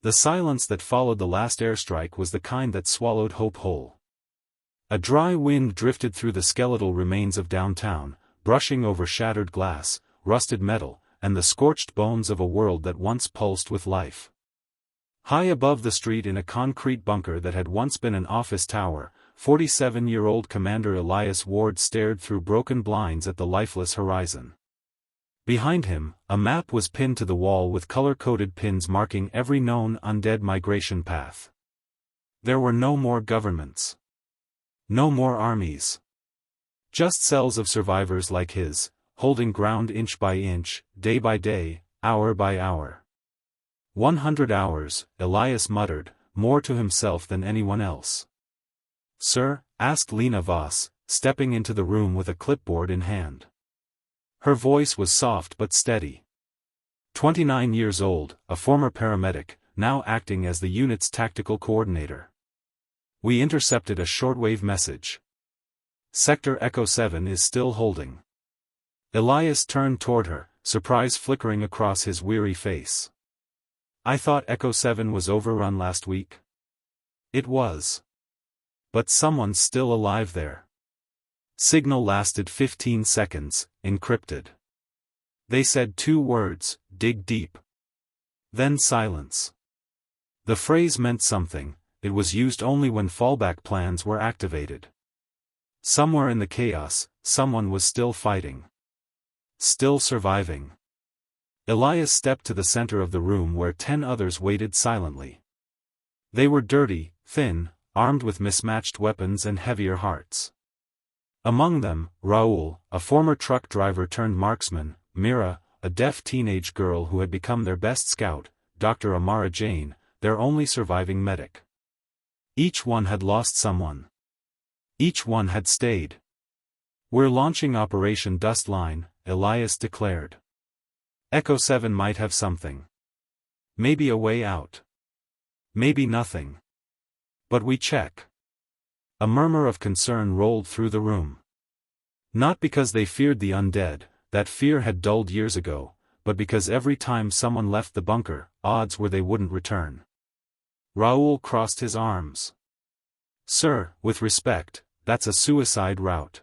The silence that followed the last airstrike was the kind that swallowed hope whole. A dry wind drifted through the skeletal remains of downtown, brushing over shattered glass, rusted metal, and the scorched bones of a world that once pulsed with life. High above the street in a concrete bunker that had once been an office tower, 47-year-old Commander Elias Ward stared through broken blinds at the lifeless horizon. Behind him, a map was pinned to the wall with color-coded pins marking every known undead migration path. There were no more governments. No more armies. Just cells of survivors like his, holding ground inch by inch, day by day, hour by hour. 100 hours, Elias muttered, more to himself than anyone else. "Sir?" asked Lena Voss, stepping into the room with a clipboard in hand. Her voice was soft but steady. 29 years old, a former paramedic, now acting as the unit's tactical coordinator. "We intercepted a shortwave message. Sector Echo 7 is still holding." Elias turned toward her, surprise flickering across his weary face. "I thought Echo 7 was overrun last week." "It was. But someone's still alive there." Signal lasted 15 seconds, encrypted. They said 2 words, "dig deep." Then silence. The phrase meant something, it was used only when fallback plans were activated. Somewhere in the chaos, someone was still fighting. Still surviving. Elias stepped to the center of the room where 10 others waited silently. They were dirty, thin, armed with mismatched weapons and heavier hearts. Among them, Raoul, a former truck driver turned marksman, Mira, a deaf teenage girl who had become their best scout, Dr. Amara Jane, their only surviving medic. Each one had lost someone. Each one had stayed. "We're launching Operation Dustline," Elias declared. "Echo 7 might have something. Maybe a way out. Maybe nothing. But we check." A murmur of concern rolled through the room. Not because they feared the undead, that fear had dulled years ago, but because every time someone left the bunker, odds were they wouldn't return. Raoul crossed his arms. "Sir, with respect, that's a suicide route.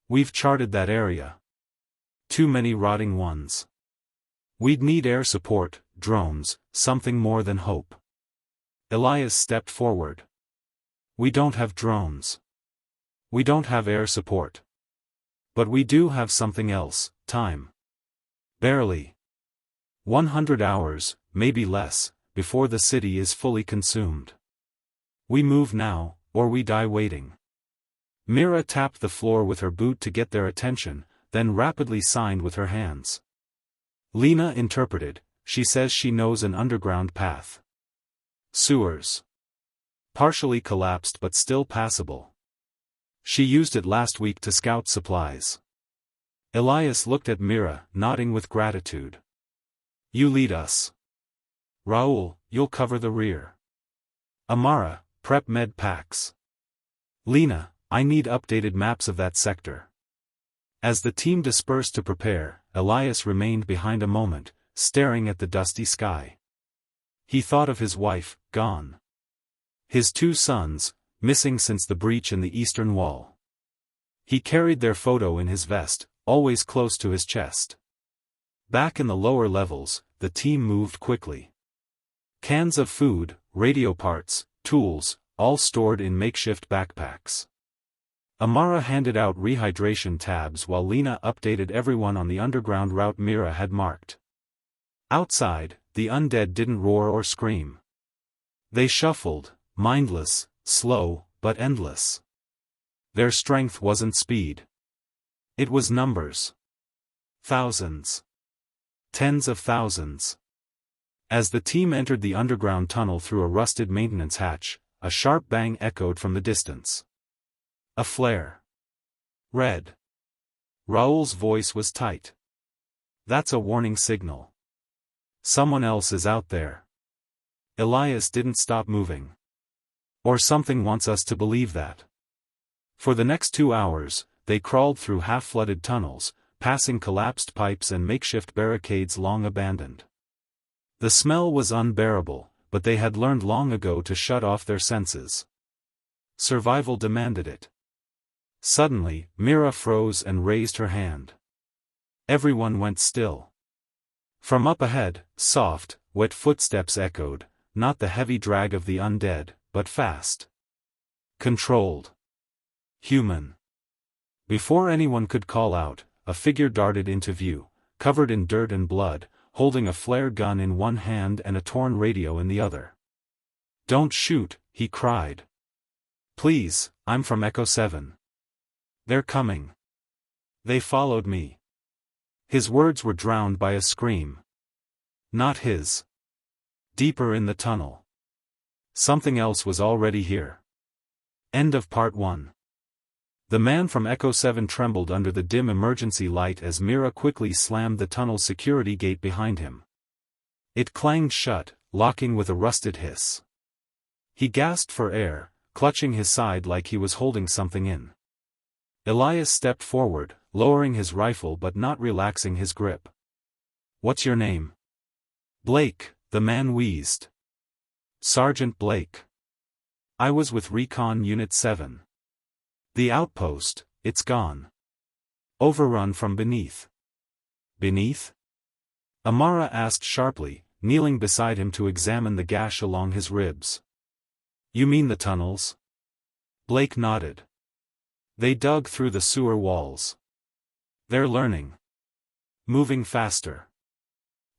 We've charted that area. Too many rotting ones. We'd need air support, drones, something more than hope." Elias stepped forward. "We don't have drones. We don't have air support. But we do have something else, time. Barely. 100 hours, maybe less, before the city is fully consumed. We move now, or we die waiting." Mira tapped the floor with her boot to get their attention, then rapidly signed with her hands. Lena interpreted, "She says she knows an underground path. Sewers. Partially collapsed but still passable. She used it last week to scout supplies." Elias looked at Mira, nodding with gratitude. "You lead us. Raoul, you'll cover the rear. Amara, prep med packs. Lena, I need updated maps of that sector." As the team dispersed to prepare, Elias remained behind a moment, staring at the dusty sky. He thought of his wife, gone. His 2 sons, missing since the breach in the eastern wall. He carried their photo in his vest, always close to his chest. Back in the lower levels, the team moved quickly. Cans of food, radio parts, tools, all stored in makeshift backpacks. Amara handed out rehydration tabs while Lena updated everyone on the underground route Mira had marked. Outside, the undead didn't roar or scream. They shuffled, mindless, slow, but endless. Their strength wasn't speed. It was numbers. Thousands. Tens of thousands. As the team entered the underground tunnel through a rusted maintenance hatch, a sharp bang echoed from the distance. A flare. Red. Raoul's voice was tight. "That's a warning signal. Someone else is out there." Elias didn't stop moving. "Or something wants us to believe that." For the next 2 hours, they crawled through half-flooded tunnels, passing collapsed pipes and makeshift barricades long abandoned. The smell was unbearable, but they had learned long ago to shut off their senses. Survival demanded it. Suddenly, Mira froze and raised her hand. Everyone went still. From up ahead, soft, wet footsteps echoed, not the heavy drag of the undead, but fast. Controlled. Human. Before anyone could call out, a figure darted into view, covered in dirt and blood, holding a flare gun in one hand and a torn radio in the other. "Don't shoot," he cried. "Please, I'm from Echo 7. They're coming." They followed me. His words were drowned by a scream. Not his. Deeper in the tunnel. Something else was already here. End of Part 1. The man from Echo 7 trembled under the dim emergency light as Mira quickly slammed the tunnel's security gate behind him. It clanged shut, locking with a rusted hiss. He gasped for air, clutching his side like he was holding something in. Elias stepped forward, lowering his rifle but not relaxing his grip. "What's your name?" "Blake," the man wheezed. "Sergeant Blake. I was with Recon Unit 7. The outpost, it's gone. Overrun from beneath." "Beneath?" Amara asked sharply, kneeling beside him to examine the gash along his ribs. "You mean the tunnels?" Blake nodded. "They dug through the sewer walls. They're learning. Moving faster.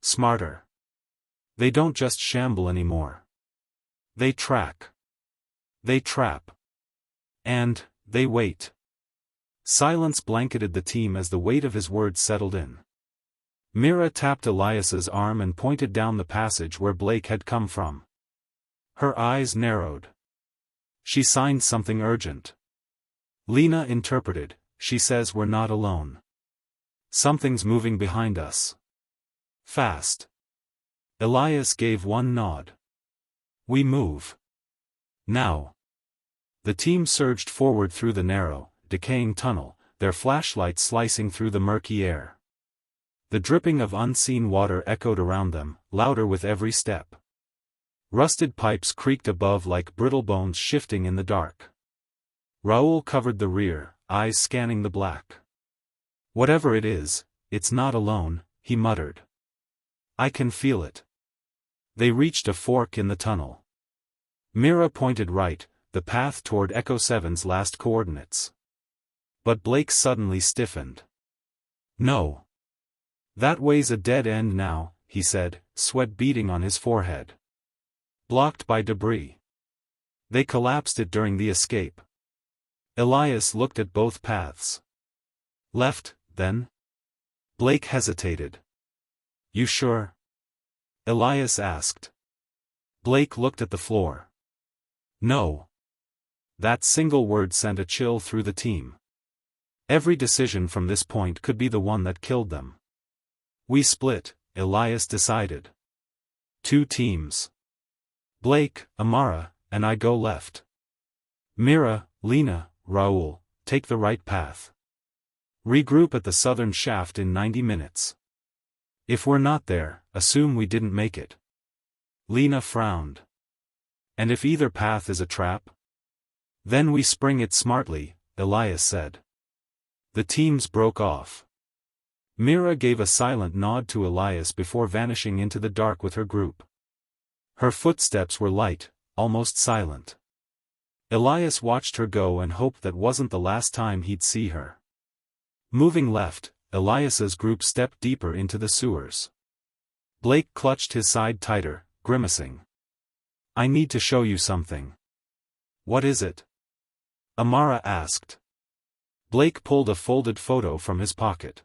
Smarter. They don't just shamble anymore. They track. They trap. And they wait." Silence blanketed the team as the weight of his words settled in. Mira tapped Elias's arm and pointed down the passage where Blake had come from. Her eyes narrowed. She signed something urgent. Lena interpreted, "She says we're not alone. Something's moving behind us. Fast." Elias gave one nod. "We move. Now." The team surged forward through the narrow, decaying tunnel, their flashlights slicing through the murky air. The dripping of unseen water echoed around them, louder with every step. Rusted pipes creaked above like brittle bones shifting in the dark. Raoul covered the rear, eyes scanning the black. "Whatever it is, it's not alone," he muttered. "I can feel it." They reached a fork in the tunnel. Mira pointed right, the path toward Echo 7's last coordinates. But Blake suddenly stiffened. "No. That way's a dead end now," he said, sweat beading on his forehead. "Blocked by debris. They collapsed it during the escape." Elias looked at both paths. "Left, then?" Blake hesitated. "You sure?" Elias asked. Blake looked at the floor. "No." That single word sent a chill through the team. Every decision from this point could be the one that killed them. "We split," Elias decided. 2 teams. Blake, Amara, and I go left. Mira, Lena, Raoul, take the right path. Regroup at the southern shaft in 90 minutes. If we're not there, assume we didn't make it." Lena frowned. "And if either path is a trap?" "Then we spring it smartly," Elias said. The teams broke off. Mira gave a silent nod to Elias before vanishing into the dark with her group. Her footsteps were light, almost silent. Elias watched her go and hoped that wasn't the last time he'd see her. Moving left, Elias's group stepped deeper into the sewers. Blake clutched his side tighter, grimacing. "I need to show you something." "What is it?" Amara asked. Blake pulled a folded photo from his pocket.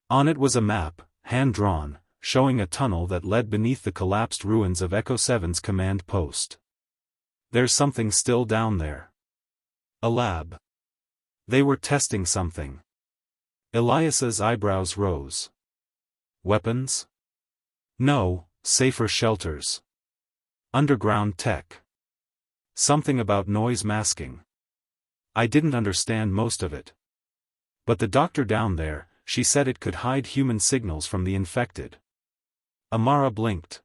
On it was a map, hand-drawn, showing a tunnel that led beneath the collapsed ruins of Echo 7's command post. "There's something still down there. A lab. They were testing something." Elias's eyebrows rose. "Weapons?" "No, safer shelters. Underground tech. Something about noise masking. I didn't understand most of it. But the doctor down there, she said it could hide human signals from the infected." Amara blinked.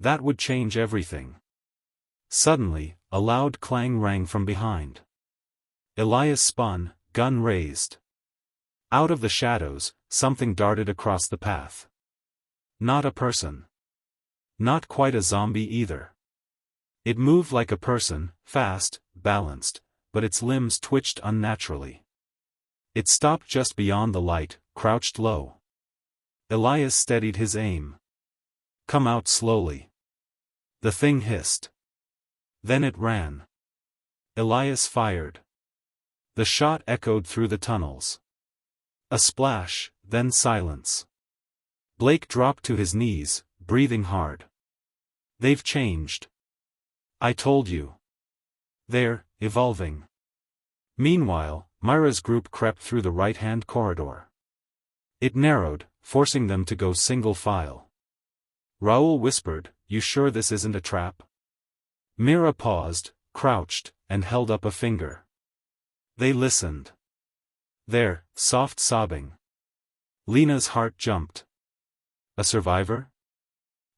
That would change everything. Suddenly, a loud clang rang from behind. Elias spun, gun raised. Out of the shadows, something darted across the path. Not a person. Not quite a zombie either. It moved like a person, fast, balanced, but its limbs twitched unnaturally. It stopped just beyond the light, crouched low. Elias steadied his aim. Come out slowly. The thing hissed. Then it ran. Elias fired. The shot echoed through the tunnels. A splash, then silence. Blake dropped to his knees, breathing hard. They've changed. I told you. They're evolving. Meanwhile, Myra's group crept through the right-hand corridor. It narrowed, forcing them to go single file. Raoul whispered, "You sure this isn't a trap?" Myra paused, crouched, and held up a finger. They listened. There, soft sobbing. Lena's heart jumped. A survivor?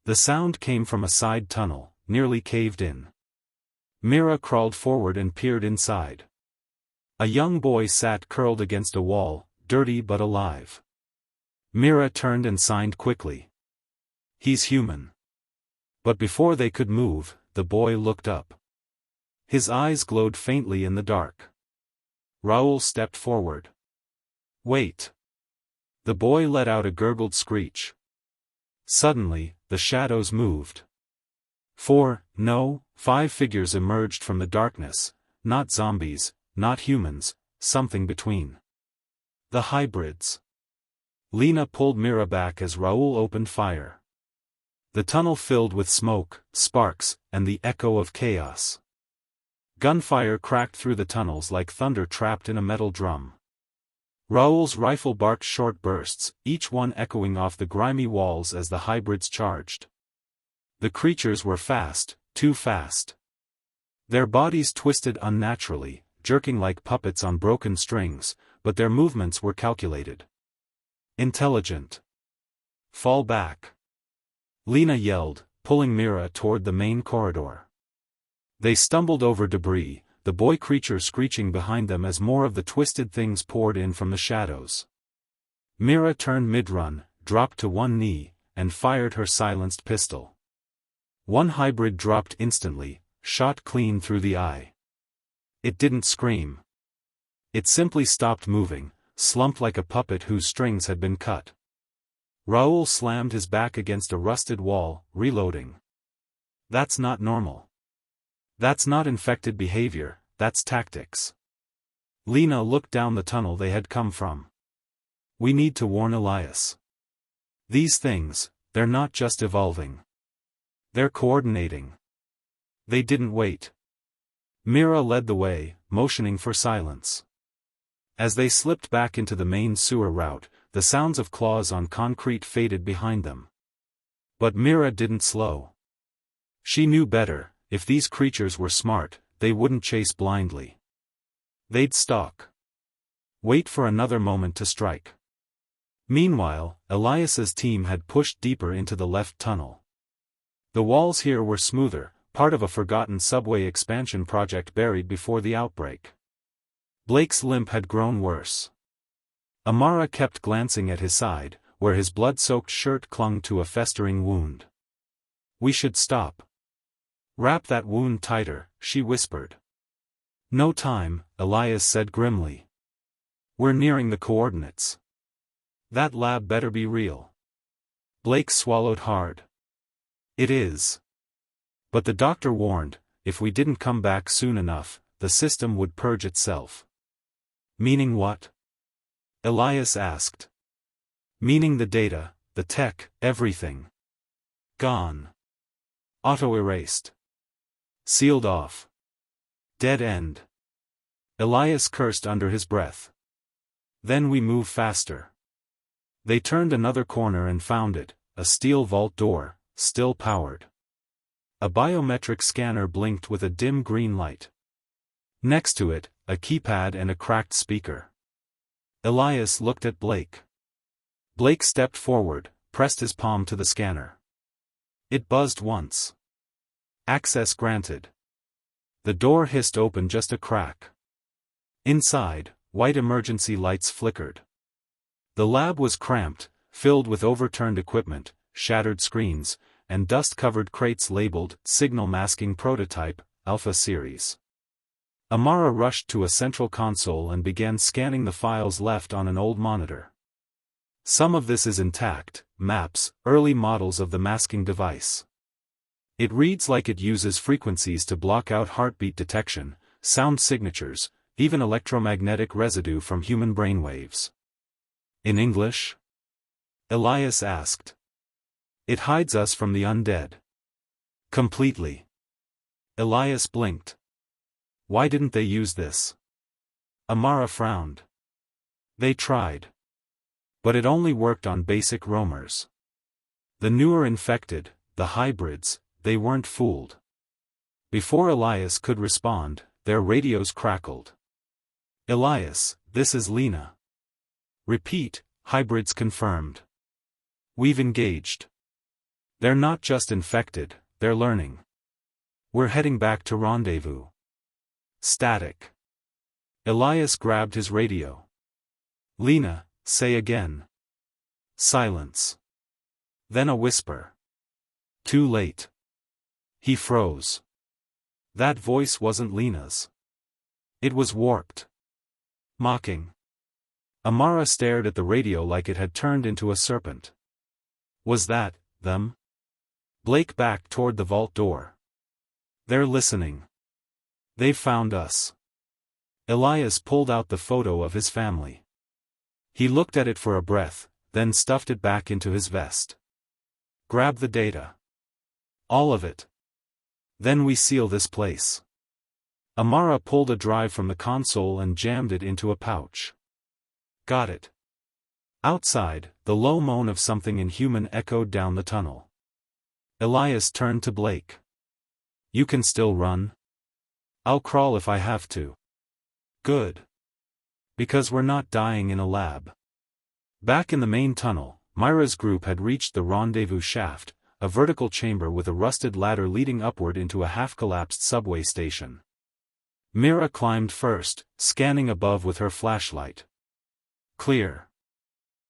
The sound came from a side tunnel, nearly caved in. Myra crawled forward and peered inside. A young boy sat curled against a wall, dirty but alive. Myra turned and signed quickly. He's human. But before they could move, the boy looked up. His eyes glowed faintly in the dark. Raoul stepped forward. Wait. The boy let out a gurgled screech. Suddenly, the shadows moved. 5 figures emerged from the darkness, not zombies, not humans, something between. The hybrids. Lena pulled Myra back as Raoul opened fire. The tunnel filled with smoke, sparks, and the echo of chaos. Gunfire cracked through the tunnels like thunder trapped in a metal drum. Raoul's rifle barked short bursts, each one echoing off the grimy walls as the hybrids charged. The creatures were fast, too fast. Their bodies twisted unnaturally, jerking like puppets on broken strings, but their movements were calculated. Intelligent. Fall back. Lena yelled, pulling Myra toward the main corridor. They stumbled over debris, the boy creature screeching behind them as more of the twisted things poured in from the shadows. Myra turned mid-run, dropped to one knee, and fired her silenced pistol. One hybrid dropped instantly, shot clean through the eye. It didn't scream. It simply stopped moving, slumped like a puppet whose strings had been cut. Raoul slammed his back against a rusted wall, reloading. That's not normal. That's not infected behavior, that's tactics. Lena looked down the tunnel they had come from. We need to warn Elias. These things, they're not just evolving. They're coordinating. They didn't wait. Myra led the way, motioning for silence. As they slipped back into the main sewer route, the sounds of claws on concrete faded behind them. But Myra didn't slow. She knew better. If these creatures were smart, they wouldn't chase blindly. They'd stalk. Wait for another moment to strike. Meanwhile, Elias's team had pushed deeper into the left tunnel. The walls here were smoother, part of a forgotten subway expansion project buried before the outbreak. Blake's limp had grown worse. Amara kept glancing at his side, where his blood-soaked shirt clung to a festering wound. We should stop. Wrap that wound tighter, she whispered. No time, Elias said grimly. We're nearing the coordinates. That lab better be real. Blake swallowed hard. It is. But the doctor warned, if we didn't come back soon enough, the system would purge itself. Meaning what? Elias asked. Meaning the data, the tech, everything. Gone. Auto-erased. Sealed off. Dead end. Elias cursed under his breath. Then we move faster. They turned another corner and found it, a steel vault door, still powered. A biometric scanner blinked with a dim green light. Next to it, a keypad and a cracked speaker. Elias looked at Blake. Blake stepped forward, pressed his palm to the scanner. It buzzed once. Access granted. The door hissed open just a crack. Inside, white emergency lights flickered. The lab was cramped, filled with overturned equipment, shattered screens, and dust-covered crates labeled Signal Masking Prototype, Alpha Series. Amara rushed to a central console and began scanning the files left on an old monitor. Some of this is intact, maps, early models of the masking device. It reads like it uses frequencies to block out heartbeat detection, sound signatures, even electromagnetic residue from human brainwaves. In English? Elias asked. It hides us from the undead. Completely. Elias blinked. Why didn't they use this? Amara frowned. They tried. But it only worked on basic roamers. The newer infected, the hybrids, they weren't fooled. Before Elias could respond, their radios crackled. Elias, this is Lina. Repeat, hybrids confirmed. We've engaged. They're not just infected, they're learning. We're heading back to rendezvous. Static. Elias grabbed his radio. Lina, say again. Silence. Then a whisper. Too late. He froze. That voice wasn't Lina's. It was warped. Mocking. Amara stared at the radio like it had turned into a serpent. Was that them? Blake backed toward the vault door. They're listening. They've found us. Elias pulled out the photo of his family. He looked at it for a breath, then stuffed it back into his vest. Grab the data. All of it. Then we seal this place. Amara pulled a drive from the console and jammed it into a pouch. Got it. Outside, the low moan of something inhuman echoed down the tunnel. Elias turned to Blake. You can still run? I'll crawl if I have to. Good. Because we're not dying in a lab. Back in the main tunnel, Myra's group had reached the rendezvous shaft, a vertical chamber with a rusted ladder leading upward into a half-collapsed subway station. Mira climbed first, scanning above with her flashlight. Clear.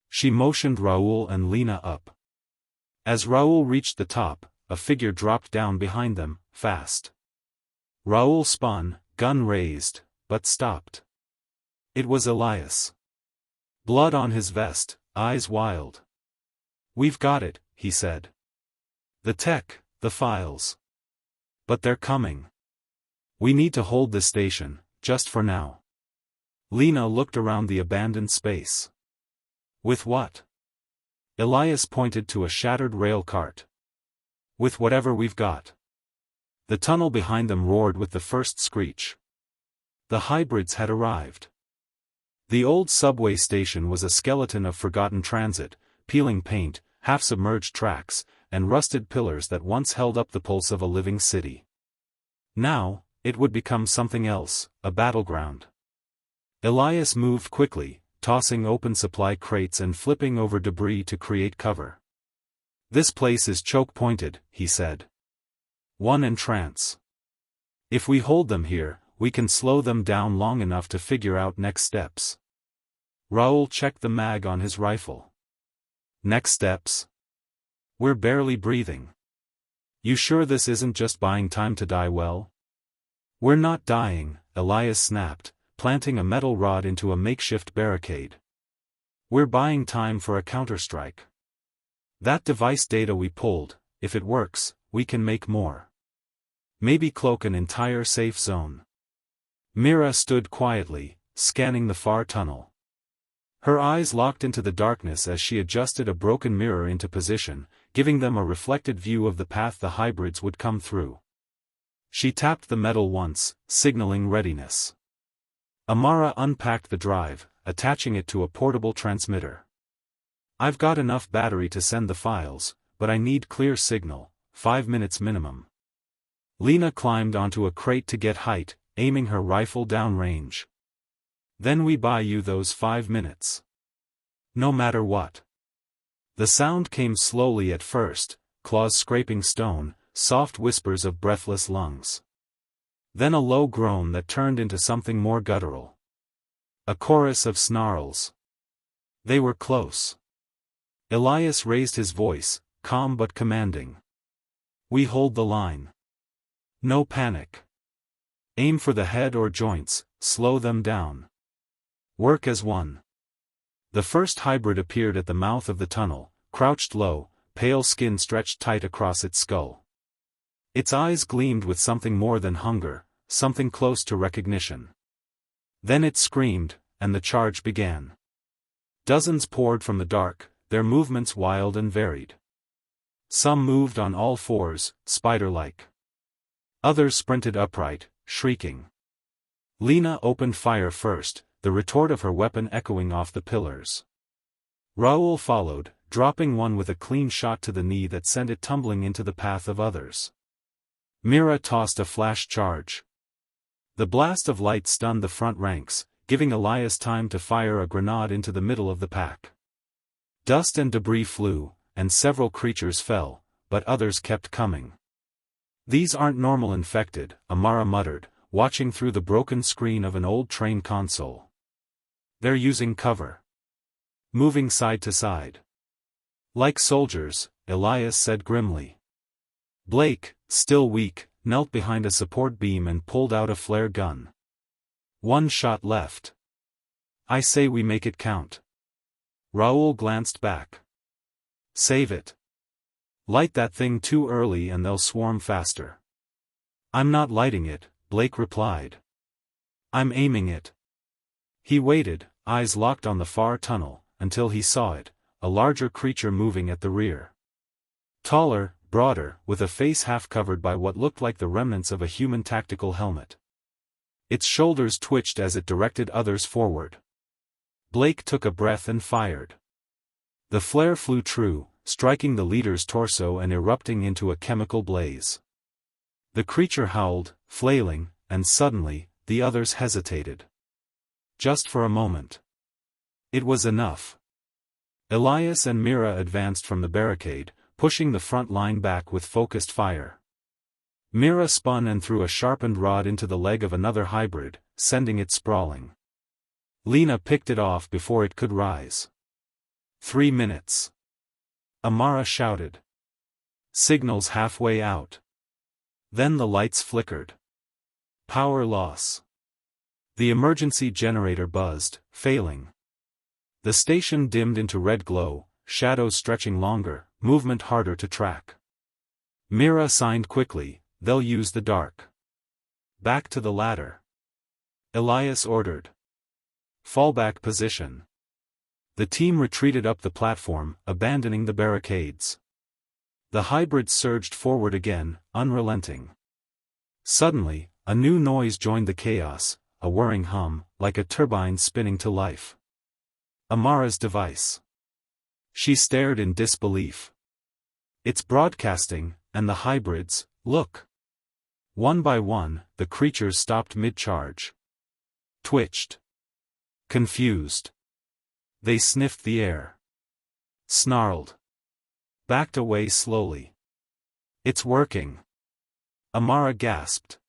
She motioned Raoul and Lina up. As Raoul reached the top, a figure dropped down behind them, fast. Raoul spun, gun raised, but stopped. It was Elias. Blood on his vest, eyes wild. We've got it, he said. The tech, the files. But they're coming. We need to hold this station, just for now. Lina looked around the abandoned space. With what? Elias pointed to a shattered rail cart. With whatever we've got. The tunnel behind them roared with the first screech. The hybrids had arrived. The old subway station was a skeleton of forgotten transit, peeling paint, half-submerged tracks, and rusted pillars that once held up the pulse of a living city. Now, it would become something else, a battleground. Elias moved quickly, tossing open supply crates and flipping over debris to create cover. This place is choke-pointed, he said. One entrance. If we hold them here, we can slow them down long enough to figure out next steps. Raoul checked the mag on his rifle. Next steps? We're barely breathing. You sure this isn't just buying time to die well? We're not dying, Elias snapped, planting a metal rod into a makeshift barricade. We're buying time for a counterstrike. That device data we pulled, if it works, we can make more. Maybe cloak an entire safe zone. Mira stood quietly, scanning the far tunnel. Her eyes locked into the darkness as she adjusted a broken mirror into position, giving them a reflected view of the path the hybrids would come through. She tapped the metal once, signaling readiness. Amara unpacked the drive, attaching it to a portable transmitter. I've got enough battery to send the files, but I need clear signal, 5 minutes minimum. Lina climbed onto a crate to get height, aiming her rifle downrange. Then we buy you those 5 minutes. No matter what. The sound came slowly at first, claws scraping stone, soft whispers of breathless lungs. Then a low groan that turned into something more guttural. A chorus of snarls. They were close. Elias raised his voice, calm but commanding. "We hold the line. No panic. Aim for the head or joints, slow them down. Work as one." The first hybrid appeared at the mouth of the tunnel, crouched low, pale skin stretched tight across its skull. Its eyes gleamed with something more than hunger, something close to recognition. Then it screamed, and the charge began. Dozens poured from the dark, their movements wild and varied. Some moved on all fours, spider-like. Others sprinted upright, shrieking. Lina opened fire first, the retort of her weapon echoing off the pillars. Raoul followed, dropping one with a clean shot to the knee that sent it tumbling into the path of others. Mira tossed a flash charge. The blast of light stunned the front ranks, giving Elias time to fire a grenade into the middle of the pack. Dust and debris flew, and several creatures fell, but others kept coming. "These aren't normal infected," Amara muttered, watching through the broken screen of an old train console. "They're using cover. Moving side to side. Like soldiers," Elias said grimly. Blake, still weak, knelt behind a support beam and pulled out a flare gun. "One shot left. I say we make it count." Raoul glanced back. "Save it. Light that thing too early and they'll swarm faster." "I'm not lighting it," Blake replied. "I'm aiming it." He waited, eyes locked on the far tunnel, until he saw it, a larger creature moving at the rear. Taller, broader, with a face half covered by what looked like the remnants of a human tactical helmet. Its shoulders twitched as it directed others forward. Blake took a breath and fired. The flare flew true, striking the leader's torso and erupting into a chemical blaze. The creature howled, flailing, and suddenly, the others hesitated. Just for a moment. It was enough. Elias and Mira advanced from the barricade, pushing the front line back with focused fire. Mira spun and threw a sharpened rod into the leg of another hybrid, sending it sprawling. Lina picked it off before it could rise. 3 minutes. Amara shouted. Signals halfway out. Then the lights flickered. Power loss. The emergency generator buzzed, failing. The station dimmed into red glow, shadows stretching longer, movement harder to track. Mira signed quickly, "They'll use the dark." "Back to the ladder." Elias ordered. "Fallback position." The team retreated up the platform, abandoning the barricades. The hybrids surged forward again, unrelenting. Suddenly, a new noise joined the chaos, a whirring hum, like a turbine spinning to life. Amara's device. She stared in disbelief. "It's broadcasting, and the hybrids, look." One by one, the creatures stopped mid-charge. Twitched. Confused. They sniffed the air. Snarled. Backed away slowly. "It's working." Amara gasped.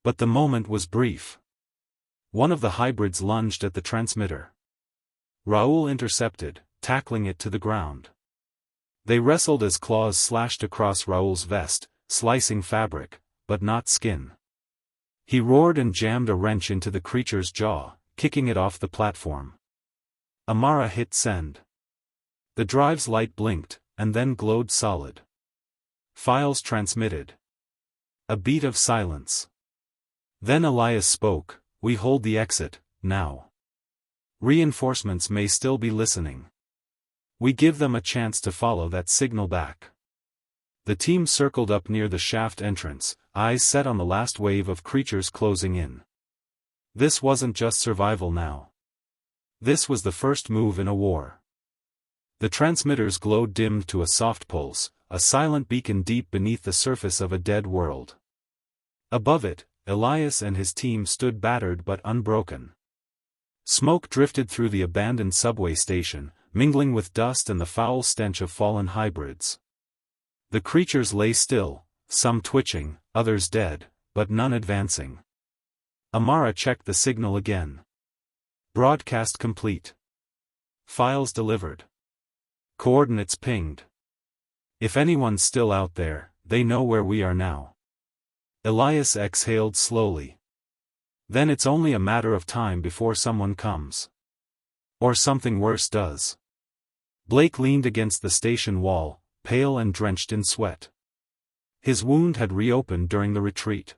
But the moment was brief. One of the hybrids lunged at the transmitter. Raoul intercepted, tackling it to the ground. They wrestled as claws slashed across Raoul's vest, slicing fabric, but not skin. He roared and jammed a wrench into the creature's jaw, kicking it off the platform. Amara hit send. The drive's light blinked, and then glowed solid. Files transmitted. A beat of silence. Then Elias spoke, "We hold the exit, now. Reinforcements may still be listening. We give them a chance to follow that signal back." The team circled up near the shaft entrance, eyes set on the last wave of creatures closing in. This wasn't just survival now. This was the first move in a war. The transmitters glowed dimmed to a soft pulse, a silent beacon deep beneath the surface of a dead world. Above it, Elias and his team stood battered but unbroken. Smoke drifted through the abandoned subway station, mingling with dust and the foul stench of fallen hybrids. The creatures lay still, some twitching, others dead, but none advancing. Amara checked the signal again. Broadcast complete. Files delivered. Coordinates pinged. If anyone's still out there, they know where we are now. Elias exhaled slowly. Then it's only a matter of time before someone comes. Or something worse does. Blake leaned against the station wall, pale and drenched in sweat. His wound had reopened during the retreat.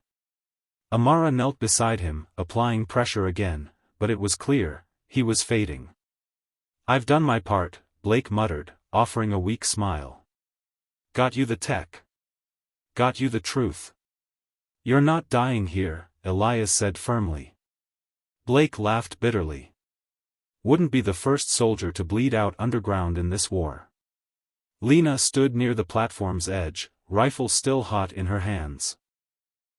Amara knelt beside him, applying pressure again, but it was clear, he was fading. "I've done my part," Blake muttered, offering a weak smile. "Got you the tech. Got you the truth. You're not dying here," Elias said firmly. Blake laughed bitterly. Wouldn't be the first soldier to bleed out underground in this war. Lena stood near the platform's edge, rifle still hot in her hands.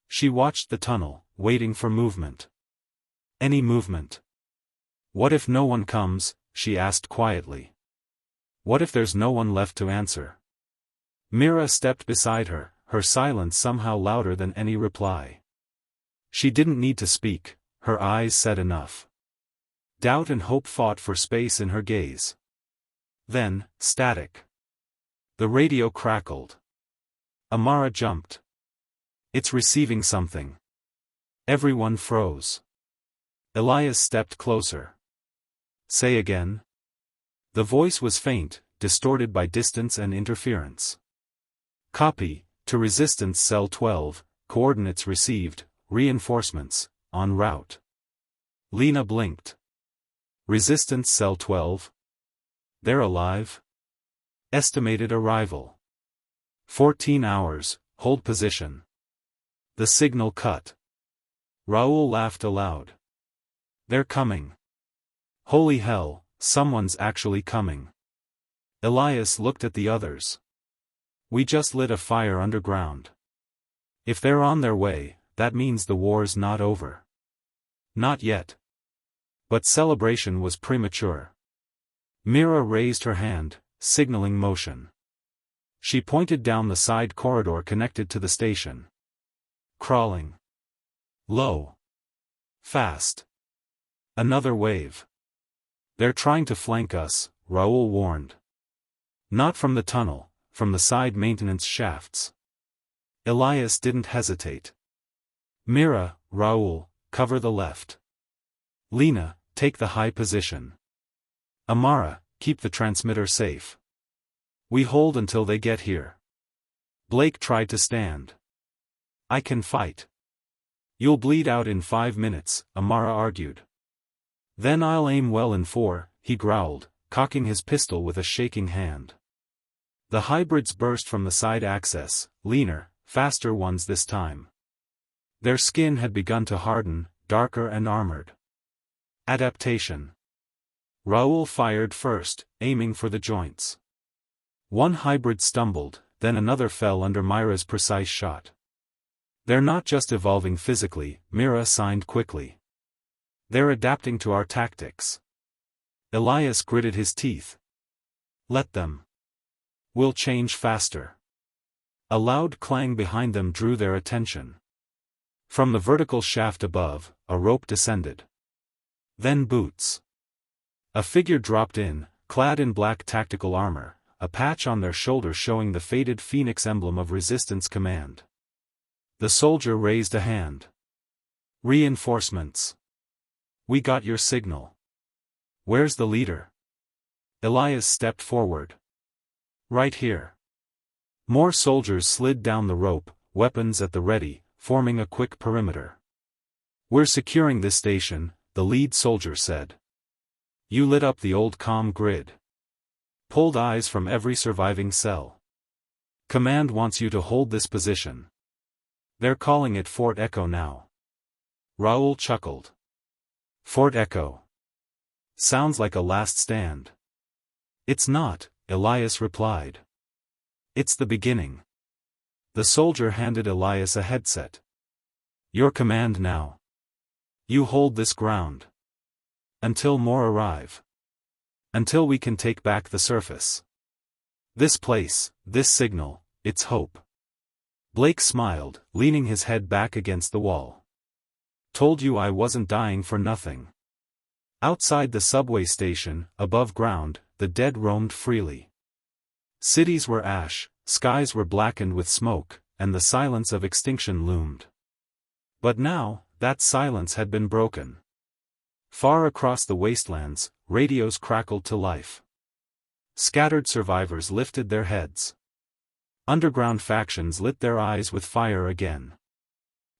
She watched the tunnel, waiting for movement. Any movement. "What if no one comes?" she asked quietly. "What if there's no one left to answer?" Mira stepped beside her, her silence somehow louder than any reply. She didn't need to speak, her eyes said enough. Doubt and hope fought for space in her gaze. Then, static. The radio crackled. Amara jumped. "It's receiving something." Everyone froze. Elias stepped closer. "Say again." The voice was faint, distorted by distance and interference. "Copy, to Resistance Cell 12, coordinates received, reinforcements, en route." Lena blinked. "Resistance Cell 12? They're alive?" "Estimated arrival. 14 hours, hold position." The signal cut. Raoul laughed aloud. "They're coming. Holy hell, someone's actually coming." Elias looked at the others. "We just lit a fire underground. If they're on their way, that means the war's not over." "Not yet." But celebration was premature. Mira raised her hand, signaling motion. She pointed down the side corridor connected to the station. Crawling. Low. Fast. Another wave. "They're trying to flank us," Raoul warned. "Not from the tunnel, from the side maintenance shafts." Elias didn't hesitate. "Mira, Raoul, cover the left. Lena, take the high position. Amara, keep the transmitter safe. We hold until they get here." Blake tried to stand. "I can fight." "You'll bleed out in 5 minutes," Amara argued. "Then I'll aim well in 4, he growled, cocking his pistol with a shaking hand. The hybrids burst from the side access, leaner, faster ones this time. Their skin had begun to harden, darker and armored. Adaptation. Raoul fired first, aiming for the joints. One hybrid stumbled, then another fell under Mira's precise shot. "They're not just evolving physically," Mira signed quickly. "They're adapting to our tactics." Elias gritted his teeth. "Let them. We'll change faster." A loud clang behind them drew their attention. From the vertical shaft above, a rope descended. Then boots. A figure dropped in, clad in black tactical armor, a patch on their shoulder showing the faded phoenix emblem of Resistance Command. The soldier raised a hand. "Reinforcements. We got your signal. Where's the leader?" Elias stepped forward. "Right here." More soldiers slid down the rope, weapons at the ready, forming a quick perimeter. "We're securing this station," the lead soldier said. "You lit up the old comm grid. Pulled eyes from every surviving cell. Command wants you to hold this position. They're calling it Fort Echo now." Raoul chuckled. "Fort Echo. Sounds like a last stand." "It's not," Elias replied. "It's the beginning." The soldier handed Elias a headset. "Your command now. You hold this ground. Until more arrive. Until we can take back the surface. This place, this signal, it's hope. Blake smiled, leaning his head back against the wall. Told you I wasn't dying for nothing. Outside the subway station, above ground, the dead roamed freely. Cities were ash, skies were blackened with smoke, and the silence of extinction loomed. But now, that silence had been broken. Far across the wastelands, radios crackled to life. Scattered survivors lifted their heads. Underground factions lit their eyes with fire again.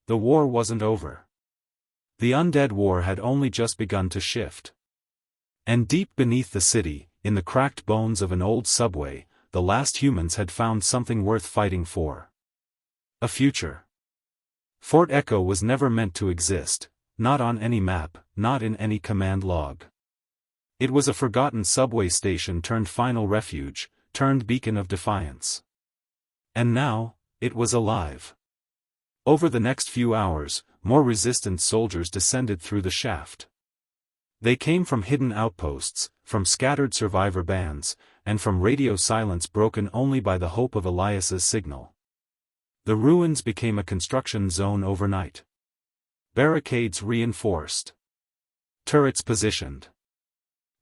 The war wasn't over. The Undead War had only just begun to shift. And deep beneath the city, in the cracked bones of an old subway, the last humans had found something worth fighting for. A future. Fort Echo was never meant to exist, not on any map, not in any command log. It was a forgotten subway station turned final refuge, turned beacon of defiance. And now, it was alive. Over the next few hours, more resistant soldiers descended through the shaft. They came from hidden outposts, from scattered survivor bands, and from radio silence broken only by the hope of Elias's signal. The ruins became a construction zone overnight. Barricades reinforced. Turrets positioned.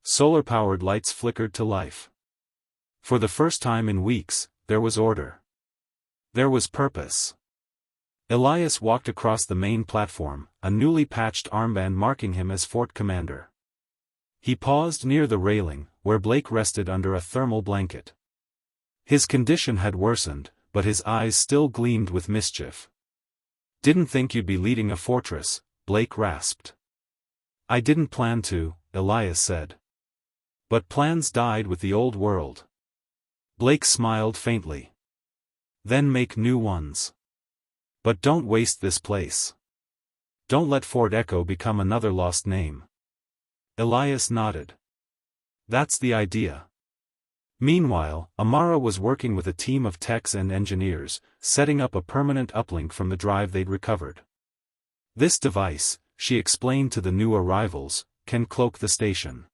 Solar-powered lights flickered to life. For the first time in weeks, there was order. There was purpose. Elias walked across the main platform, a newly patched armband marking him as fort commander. He paused near the railing, where Blake rested under a thermal blanket. His condition had worsened, but his eyes still gleamed with mischief. "Didn't think you'd be leading a fortress," Blake rasped. "I didn't plan to," Elias said. "But plans died with the old world." Blake smiled faintly. "Then make new ones. But don't waste this place. Don't let Fort Echo become another lost name." Elias nodded. "That's the idea." Meanwhile, Amara was working with a team of techs and engineers, setting up a permanent uplink from the drive they'd recovered. "This device," she explained to the new arrivals, "can cloak the station.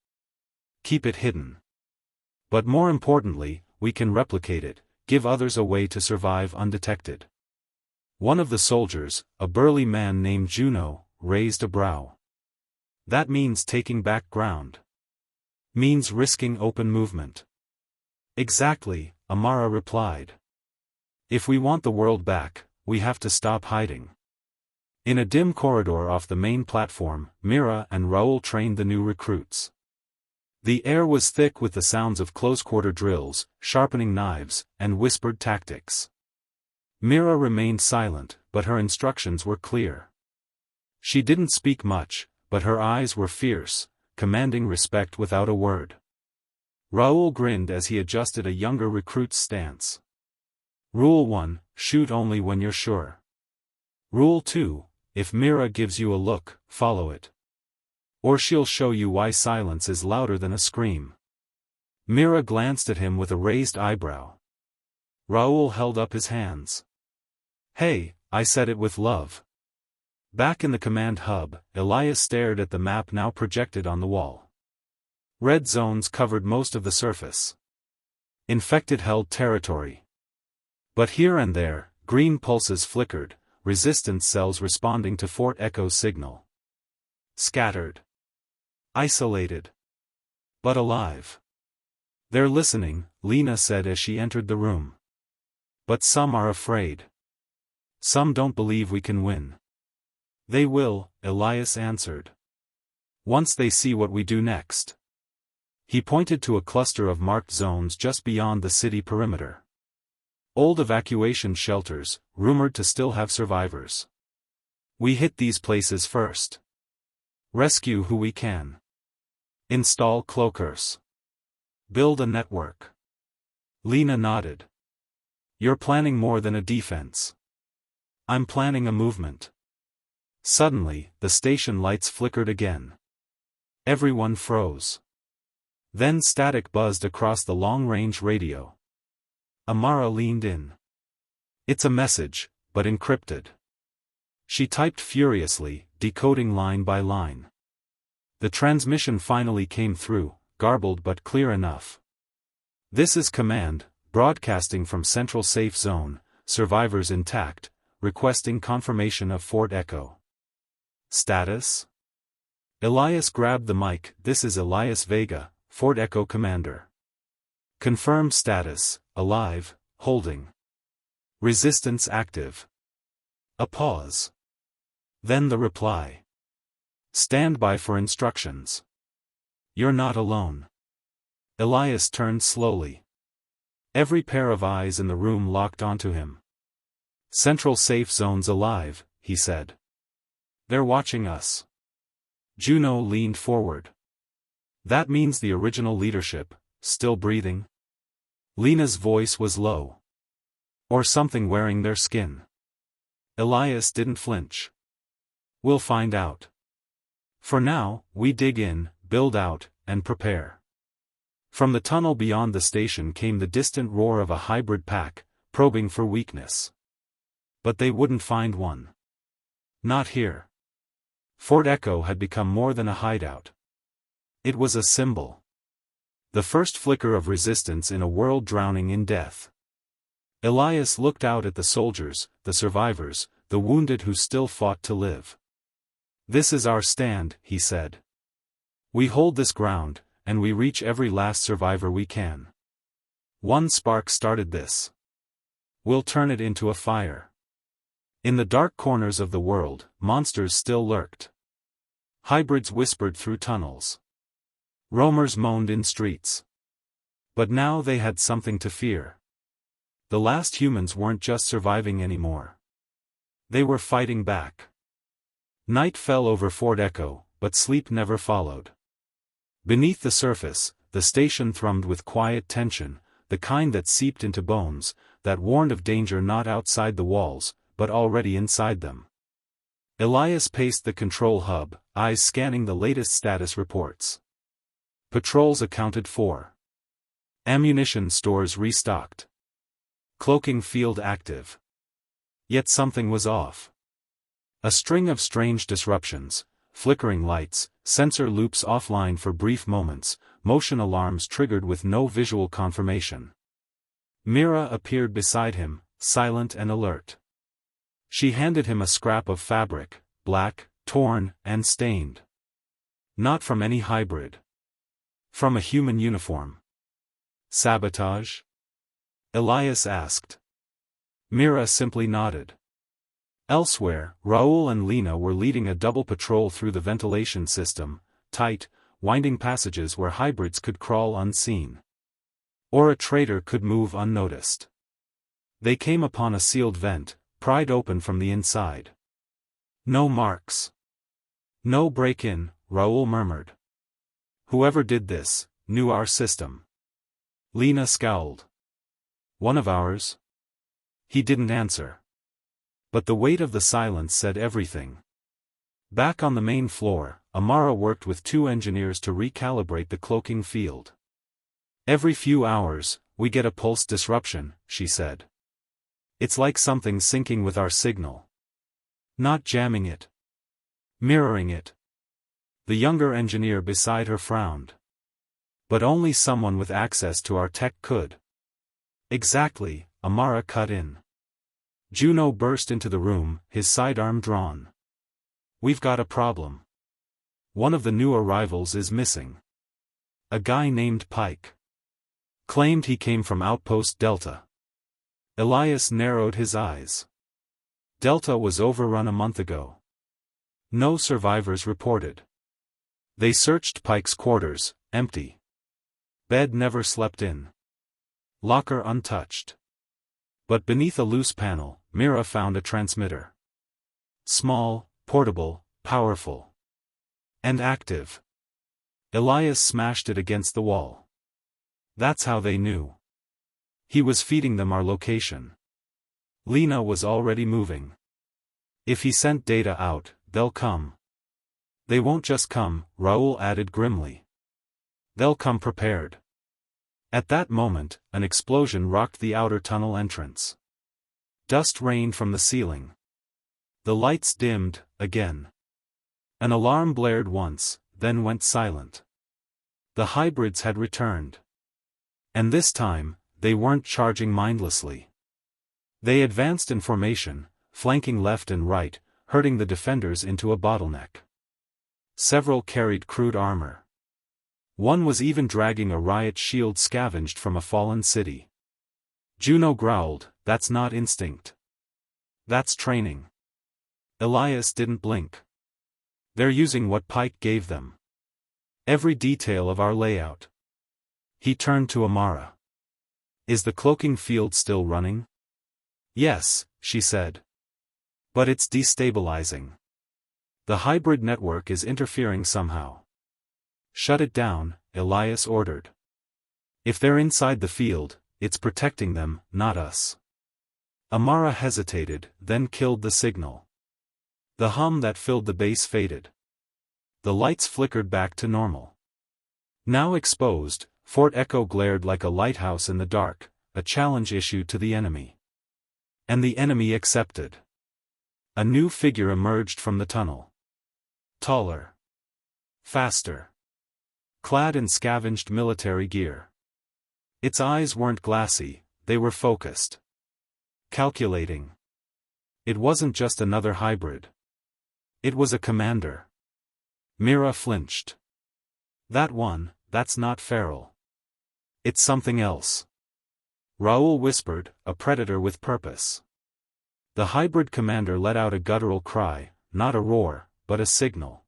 Keep it hidden. But more importantly, we can replicate it, give others a way to survive undetected." One of the soldiers, a burly man named Juno, raised a brow. "That means taking back ground. Means risking open movement." "Exactly," Amara replied. "If we want the world back, we have to stop hiding." In a dim corridor off the main platform, Mira and Raoul trained the new recruits. The air was thick with the sounds of close-quarter drills, sharpening knives, and whispered tactics. Mira remained silent, but her instructions were clear. She didn't speak much, but her eyes were fierce, commanding respect without a word. Raoul grinned as he adjusted a younger recruit's stance. "Rule 1, shoot only when you're sure. Rule 2, if Mira gives you a look, follow it. Or she'll show you why silence is louder than a scream." Mira glanced at him with a raised eyebrow. Raoul held up his hands. "Hey, I said it with love." Back in the command hub, Elias stared at the map now projected on the wall. Red zones covered most of the surface. Infected held territory. But here and there, green pulses flickered, resistance cells responding to Fort Echo's signal. Scattered. Isolated. But alive. "They're listening," Lena said as she entered the room. "But some are afraid. Some don't believe we can win." "They will," Elias answered. "Once they see what we do next." He pointed to a cluster of marked zones just beyond the city perimeter. Old evacuation shelters, rumored to still have survivors. "We hit these places first. Rescue who we can. Install cloakers. Build a network." Lena nodded. "You're planning more than a defense." "I'm planning a movement." Suddenly, the station lights flickered again. Everyone froze. Then static buzzed across the long-range radio. Amara leaned in. "It's a message, but encrypted." She typed furiously, decoding line by line. The transmission finally came through, garbled but clear enough. "This is command, broadcasting from Central Safe Zone, survivors intact, requesting confirmation of Fort Echo. Status? Elias grabbed the mic. This is Elias Vega, Fort Echo Commander. Confirmed status, alive, holding. Resistance active. A pause. Then the reply. Stand by for instructions. You're not alone. Elias turned slowly. Every pair of eyes in the room locked onto him. Central Safe Zone's alive, he said. They're watching us. Juno leaned forward. That means the original leadership, still breathing? Lena's voice was low. Or something wearing their skin. Elias didn't flinch. We'll find out. For now, we dig in, build out, and prepare. From the tunnel beyond the station came the distant roar of a hybrid pack, probing for weakness. But they wouldn't find one. Not here. Fort Echo had become more than a hideout. It was a symbol. The first flicker of resistance in a world drowning in death. Elias looked out at the soldiers, the survivors, the wounded who still fought to live. This is our stand, he said. We hold this ground, and we reach every last survivor we can. One spark started this. We'll turn it into a fire. In the dark corners of the world, monsters still lurked. Hybrids whispered through tunnels. Roamers moaned in streets. But now they had something to fear. The last humans weren't just surviving anymore. They were fighting back. Night fell over Fort Echo, but sleep never followed. Beneath the surface, the station thrummed with quiet tension, the kind that seeped into bones, that warned of danger not outside the walls, but already inside them. Elias paced the control hub, eyes scanning the latest status reports. Patrols accounted for. Ammunition stores restocked. Cloaking field active. Yet something was off. A string of strange disruptions, flickering lights, sensor loops offline for brief moments, motion alarms triggered with no visual confirmation. Mira appeared beside him, silent and alert. She handed him a scrap of fabric, black, torn, and stained. Not from any hybrid. From a human uniform. Sabotage? Elias asked. Mira simply nodded. Elsewhere, Raul and Lena were leading a double patrol through the ventilation system, tight, winding passages where hybrids could crawl unseen. Or a traitor could move unnoticed. They came upon a sealed vent, pried open from the inside. No marks. No break-in, Raul murmured. Whoever did this, knew our system. Lena scowled. One of ours? He didn't answer. But the weight of the silence said everything. Back on the main floor, Amara worked with 2 engineers to recalibrate the cloaking field. Every few hours, we get a pulse disruption, she said. It's like something syncing with our signal. Not jamming it. Mirroring it. The younger engineer beside her frowned. But only someone with access to our tech could. Exactly, Amara cut in. Juno burst into the room, his sidearm drawn. We've got a problem. One of the new arrivals is missing. A guy named Pike. Claimed he came from Outpost Delta. Elias narrowed his eyes. Delta was overrun a month ago. No survivors reported. They searched Pike's quarters, empty. Bed never slept in. Locker untouched. But beneath a loose panel, Mira found a transmitter. Small, portable, powerful. And active. Elias smashed it against the wall. That's how they knew. He was feeding them our location. Lena was already moving. If he sent data out, they'll come. They won't just come, Raul added grimly. They'll come prepared. At that moment, an explosion rocked the outer tunnel entrance. Dust rained from the ceiling. The lights dimmed, again. An alarm blared once, then went silent. The hybrids had returned. And this time, they weren't charging mindlessly. They advanced in formation, flanking left and right, herding the defenders into a bottleneck. Several carried crude armor. One was even dragging a riot shield scavenged from a fallen city. Juno growled, "That's not instinct. That's training." Elias didn't blink. "They're using what Pike gave them. Every detail of our layout." He turned to Amara. "Is the cloaking field still running?" "Yes," she said. "But it's destabilizing. The hybrid network is interfering somehow." "Shut it down," Elias ordered. "If they're inside the field, it's protecting them, not us." Amara hesitated, then killed the signal. The hum that filled the base faded. The lights flickered back to normal. Now exposed, Fort Echo glared like a lighthouse in the dark, a challenge issued to the enemy. And the enemy accepted. A new figure emerged from the tunnel. Taller. Faster. Clad in scavenged military gear. Its eyes weren't glassy, they were focused. Calculating. It wasn't just another hybrid. It was a commander. Mira flinched. That's not feral. It's something else." Raoul whispered, "A predator with purpose." The hybrid commander let out a guttural cry, not a roar, but a signal.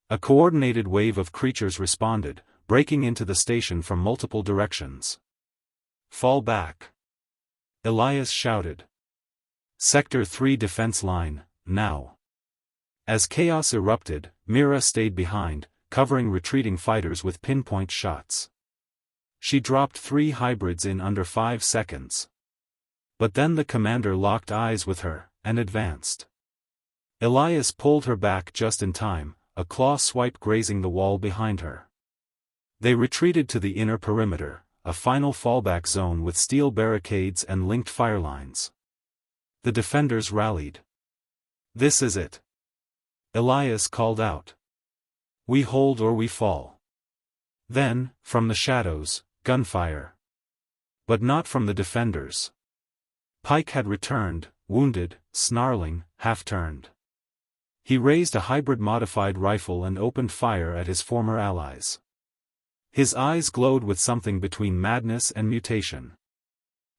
A coordinated wave of creatures responded, breaking into the station from multiple directions. "Fall back!" Elias shouted. "Sector 3 defense line, now." As chaos erupted, Mira stayed behind, covering retreating fighters with pinpoint shots. She dropped 3 hybrids in under 5 seconds. But then the commander locked eyes with her, and advanced. Elias pulled her back just in time, a claw swipe grazing the wall behind her. They retreated to the inner perimeter, a final fallback zone with steel barricades and linked fire lines. The defenders rallied. "This is it," Elias called out. "We hold or we fall." Then, from the shadows, gunfire. But not from the defenders. Pike had returned, wounded, snarling, half-turned. He raised a hybrid-modified rifle and opened fire at his former allies. His eyes glowed with something between madness and mutation.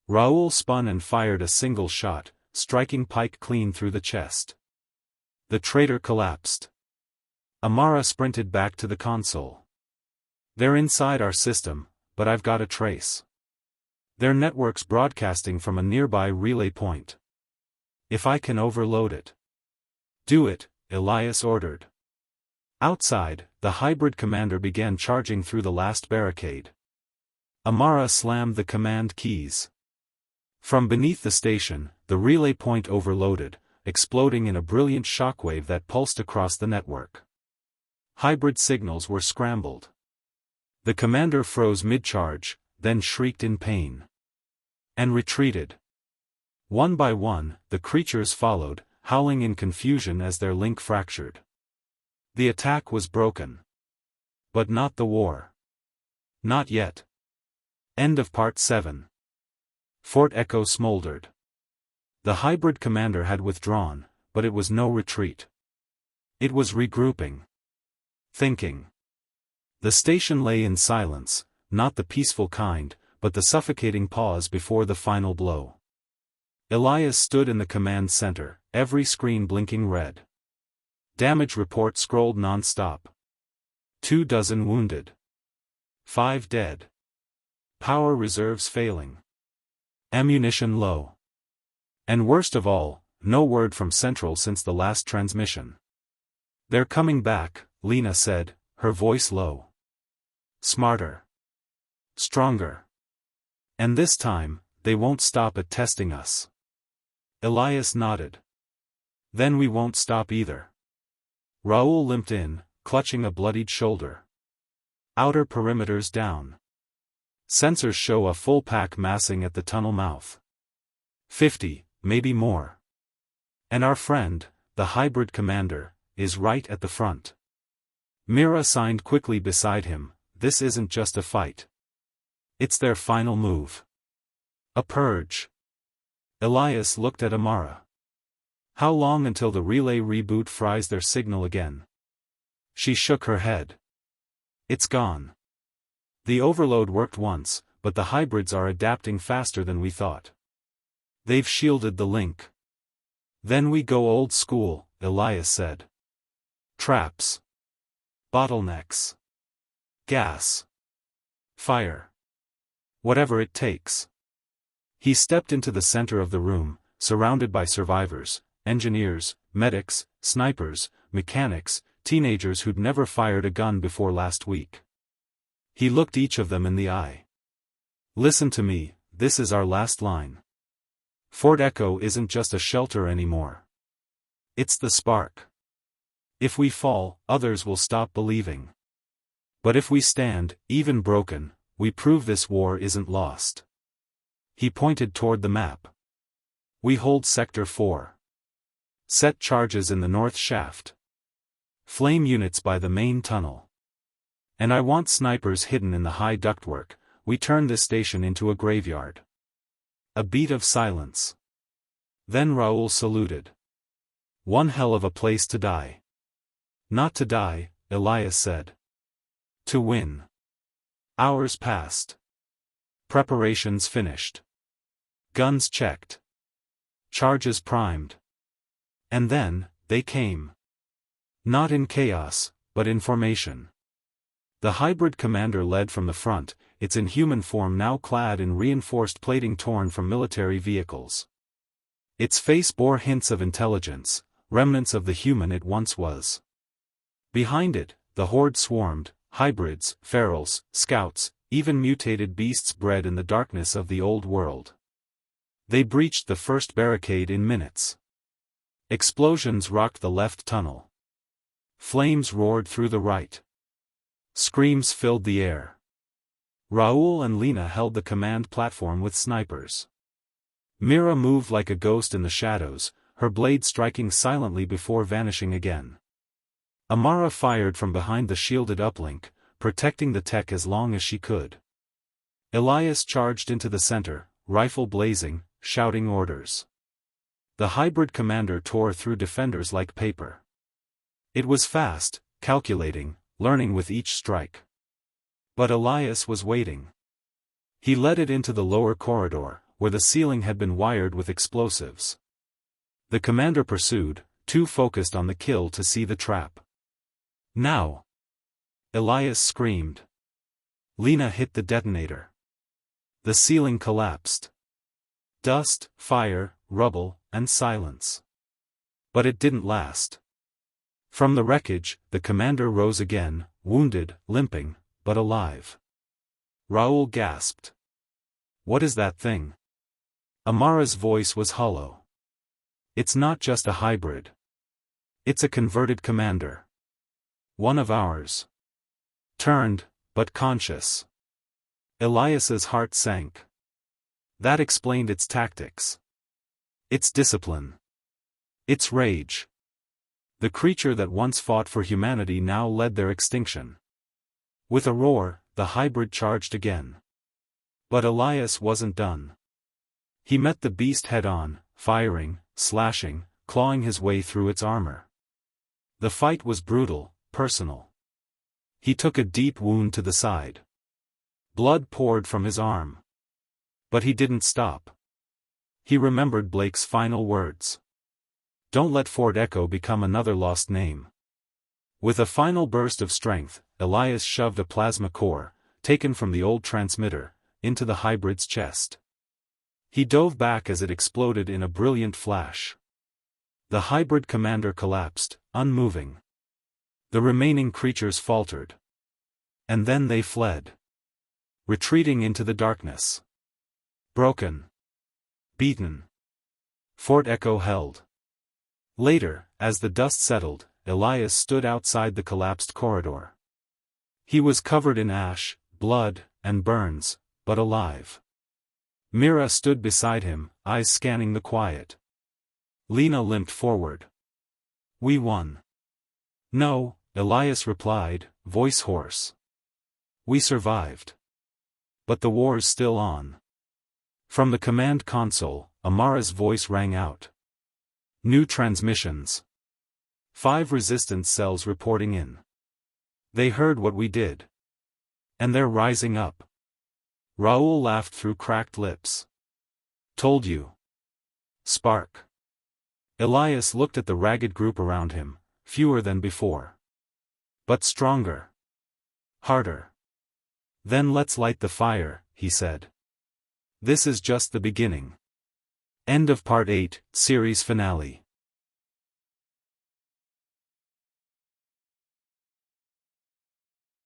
Raoul spun and fired a single shot, striking Pike clean through the chest. The traitor collapsed. Amara sprinted back to the console. "They're inside our system, but I've got a trace. Their network's broadcasting from a nearby relay point. If I can overload it." "Do it," Elias ordered. Outside, the hybrid commander began charging through the last barricade. Amara slammed the command keys. From beneath the station, the relay point overloaded, exploding in a brilliant shockwave that pulsed across the network. Hybrid signals were scrambled. The commander froze mid-charge, then shrieked in pain. And retreated. One by one, the creatures followed, howling in confusion as their link fractured. The attack was broken. But not the war. Not yet. End of Part 7. Fort Echo smoldered. The hybrid commander had withdrawn, but it was no retreat. It was regrouping. Thinking. The station lay in silence, not the peaceful kind, but the suffocating pause before the final blow. Elias stood in the command center, every screen blinking red. Damage report scrolled non-stop. 24 wounded. 5 dead. Power reserves failing. Ammunition low. And worst of all, no word from Central since the last transmission. "They're coming back," Lena said, her voice low. "Smarter. Stronger. And this time, they won't stop at testing us." Elias nodded. "Then we won't stop either." Raoul limped in, clutching a bloodied shoulder. "Outer perimeters down. Sensors show a full pack massing at the tunnel mouth. 50, maybe more. And our friend, the hybrid commander, is right at the front." Mira signed quickly beside him, "This isn't just a fight. It's their final move." A purge. Elias looked at Amara. How long until the relay reboot fries their signal again? She shook her head. It's gone. The overload worked once, but the hybrids are adapting faster than we thought. They've shielded the link. Then we go old school, Elias said. Traps. Bottlenecks. Gas. Fire. Whatever it takes. He stepped into the center of the room, surrounded by survivors, engineers, medics, snipers, mechanics, teenagers who'd never fired a gun before last week. He looked each of them in the eye. Listen to me, this is our last line. Fort Echo isn't just a shelter anymore. It's the spark. If we fall, others will stop believing. But if we stand, even broken, we prove this war isn't lost. He pointed toward the map. We hold Sector 4. Set charges in the north shaft. Flame units by the main tunnel. And I want snipers hidden in the high ductwork. We turn this station into a graveyard. A beat of silence. Then Raoul saluted. One hell of a place to die. Not to die, Elias said. To win. Hours passed. Preparations finished. Guns checked. Charges primed. And then, they came. Not in chaos, but in formation. The hybrid commander led from the front, its inhuman form now clad in reinforced plating torn from military vehicles. Its face bore hints of intelligence, remnants of the human it once was. Behind it, the horde swarmed, hybrids, ferals, scouts, even mutated beasts bred in the darkness of the old world. They breached the first barricade in minutes. Explosions rocked the left tunnel. Flames roared through the right. Screams filled the air. Raoul and Lina held the command platform with snipers. Mira moved like a ghost in the shadows, her blade striking silently before vanishing again. Amara fired from behind the shielded uplink, protecting the tech as long as she could. Elias charged into the center, rifle blazing, shouting orders. The hybrid commander tore through defenders like paper. It was fast, calculating, learning with each strike. But Elias was waiting. He led it into the lower corridor, where the ceiling had been wired with explosives. The commander pursued, too focused on the kill to see the trap. Now! Elias screamed. Lina hit the detonator. The ceiling collapsed. Dust, fire, rubble, and silence. But it didn't last. From the wreckage, the commander rose again, wounded, limping, but alive. Raoul gasped. What is that thing? Amara's voice was hollow. It's not just a hybrid. It's a converted commander. One of ours. Turned, but conscious. Elias's heart sank. That explained its tactics. Its discipline. Its rage. The creature that once fought for humanity now led their extinction. With a roar, the hybrid charged again. But Elias wasn't done. He met the beast head-on, firing, slashing, clawing his way through its armor. The fight was brutal, personal. He took a deep wound to the side. Blood poured from his arm. But he didn't stop. He remembered Blake's final words. Don't let Fort Echo become another lost name. With a final burst of strength, Elias shoved a plasma core, taken from the old transmitter, into the hybrid's chest. He dove back as it exploded in a brilliant flash. The hybrid commander collapsed, unmoving. The remaining creatures faltered. And then they fled. Retreating into the darkness. Broken. Beaten. Fort Echo held. Later, as the dust settled, Elias stood outside the collapsed corridor. He was covered in ash, blood, and burns, but alive. Mira stood beside him, eyes scanning the quiet. Lina limped forward. We won. No, Elias replied, voice hoarse. We survived. But the war's still on. From the command console, Amara's voice rang out. New transmissions. 5 resistance cells reporting in. They heard what we did. And they're rising up. Raoul laughed through cracked lips. Told you. Spark. Elias looked at the ragged group around him, fewer than before. But stronger. Harder. Then let's light the fire, he said. This is just the beginning. End of Part 8, Series Finale.